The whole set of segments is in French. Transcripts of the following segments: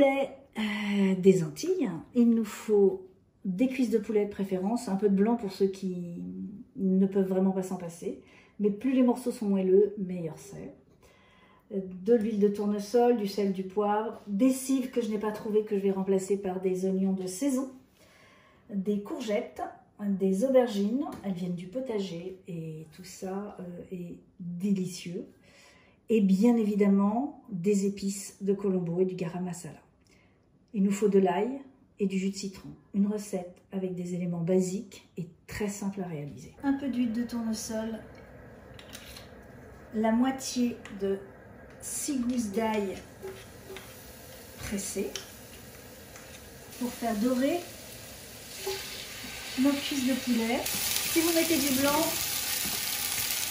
poulet des Antilles. Il nous faut des cuisses de poulet de préférence, un peu de blanc pour ceux qui ne peuvent vraiment pas s'en passer. Mais plus les morceaux sont moelleux, meilleur c'est. De l'huile de tournesol, du sel, du poivre, des cives que je n'ai pas trouvées, que je vais remplacer par des oignons de saison, des courgettes, des aubergines, elles viennent du potager et tout ça est délicieux. Et bien évidemment, des épices de Colombo et du garam masala. Il nous faut de l'ail et du jus de citron. Une recette avec des éléments basiques et très simple à réaliser. Un peu d'huile de tournesol, la moitié de 6 gousses d'ail pressées pour faire dorer nos cuisses de poulet. Si vous mettez du blanc,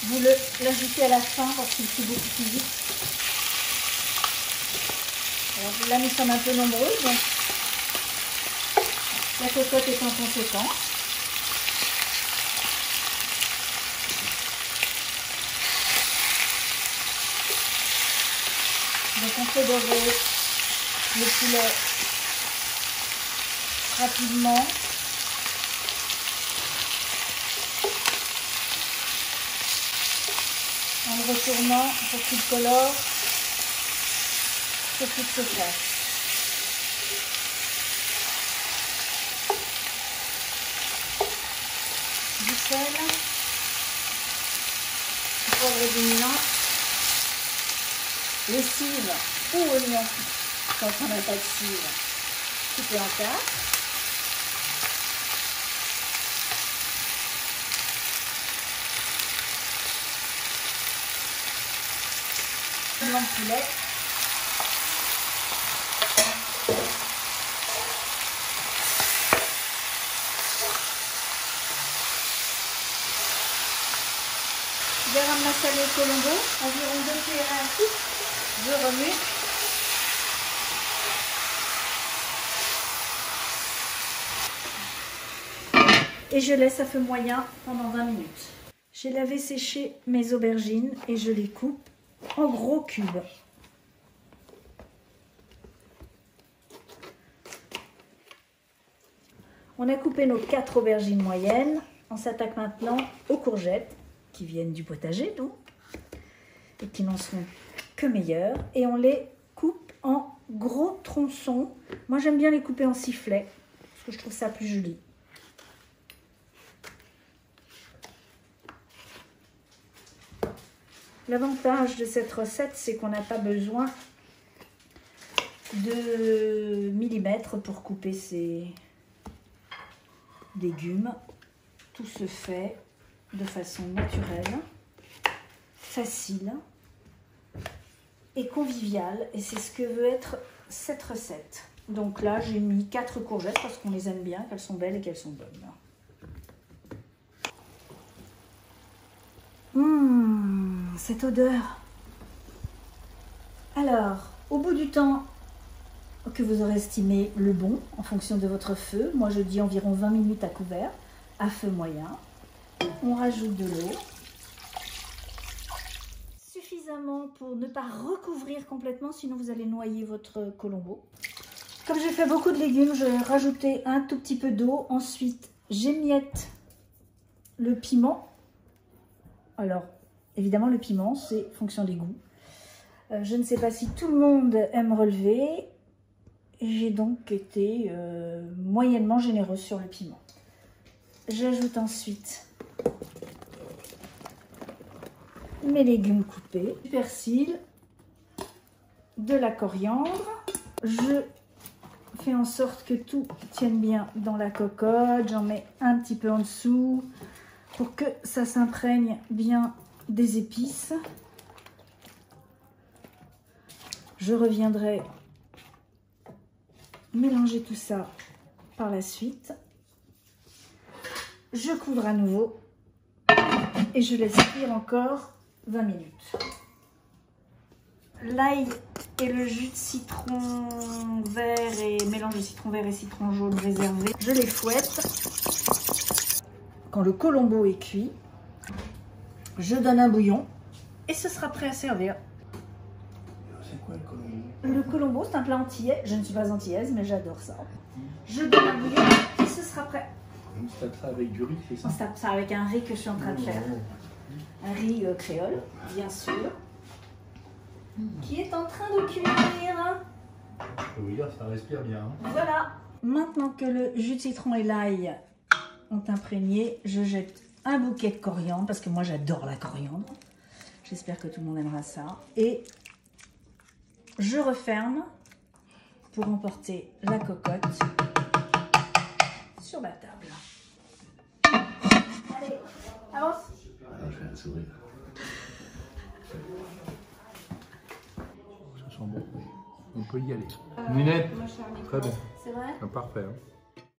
vous l'ajoutez à la fin parce qu'il cuit beaucoup plus vite. Alors là, nous sommes un peu nombreux, donc la cocotte est en conséquence. Donc on fait dorer le poulet rapidement. En le retournant pour qu'il colore sur toute ses faces. Du sel, du poivre dominant, les cives ou oignons quand on n'a pas de cives, coupés en 4. Blanc de poulet. Garam masala Colombo, environ 2 cuillères à soupe. Je remue. Et je laisse à feu moyen pendant 20 minutes. J'ai lavé séché mes aubergines et je les coupe en gros cubes. On a coupé nos 4 aubergines moyennes. On s'attaque maintenant aux courgettes qui viennent du potager donc et qui n'en sont que meilleures. Et on les coupe en gros tronçons. Moi j'aime bien les couper en sifflets parce que je trouve ça plus joli. L'avantage de cette recette, c'est qu'on n'a pas besoin de millimètres pour couper ces légumes. Tout se fait de façon naturelle, facile et conviviale. Et c'est ce que veut être cette recette. Donc là, j'ai mis 4 courgettes parce qu'on les aime bien, qu'elles sont belles et qu'elles sont bonnes. Cette odeur. Alors, au bout du temps que vous aurez estimé le bon, en fonction de votre feu, moi je dis environ 20 minutes à couvert, à feu moyen, on rajoute de l'eau, suffisamment pour ne pas recouvrir complètement, sinon vous allez noyer votre Colombo. Comme j'ai fait beaucoup de légumes, je vais rajouter un tout petit peu d'eau, ensuite j'émiette le piment. Alors, évidemment, le piment, c'est fonction des goûts. Je ne sais pas si tout le monde aime relever. J'ai donc été moyennement généreuse sur le piment. J'ajoute ensuite mes légumes coupés, du persil, de la coriandre. Je fais en sorte que tout tienne bien dans la cocotte. J'en mets un petit peu en dessous pour que ça s'imprègne bien des épices. Je reviendrai mélanger tout ça par la suite. Je couvre à nouveau et je laisse cuire encore 20 minutes. L'ail et le jus de citron vert et mélange de citron vert et citron jaune réservé, je les fouette. Quand le Colombo est cuit, je donne un bouillon et ce sera prêt à servir. C'est quoi le Colombo? Le colombo, c'est un plat antillais. Je ne suis pas antillaise, mais j'adore ça. Je donne un bouillon et ce sera prêt. On se tape ça avec du riz, c'est ça? On se tape ça avec un riz que je suis en train de faire. Un riz créole, bien sûr. Qui est en train de cuire. Je peux vous dire, ça respire bien. Hein. Voilà. Maintenant que le jus de citron et l'ail ont imprégné, je jette un bouquet de coriandre, parce que moi j'adore la coriandre. J'espère que tout le monde aimera ça. Et je referme pour emporter la cocotte sur ma table. Allez, avance. Ah, je fais un sourire. Ça sent bon. On peut y aller. Ninette, très bon. C'est vrai? Parfait. Hein.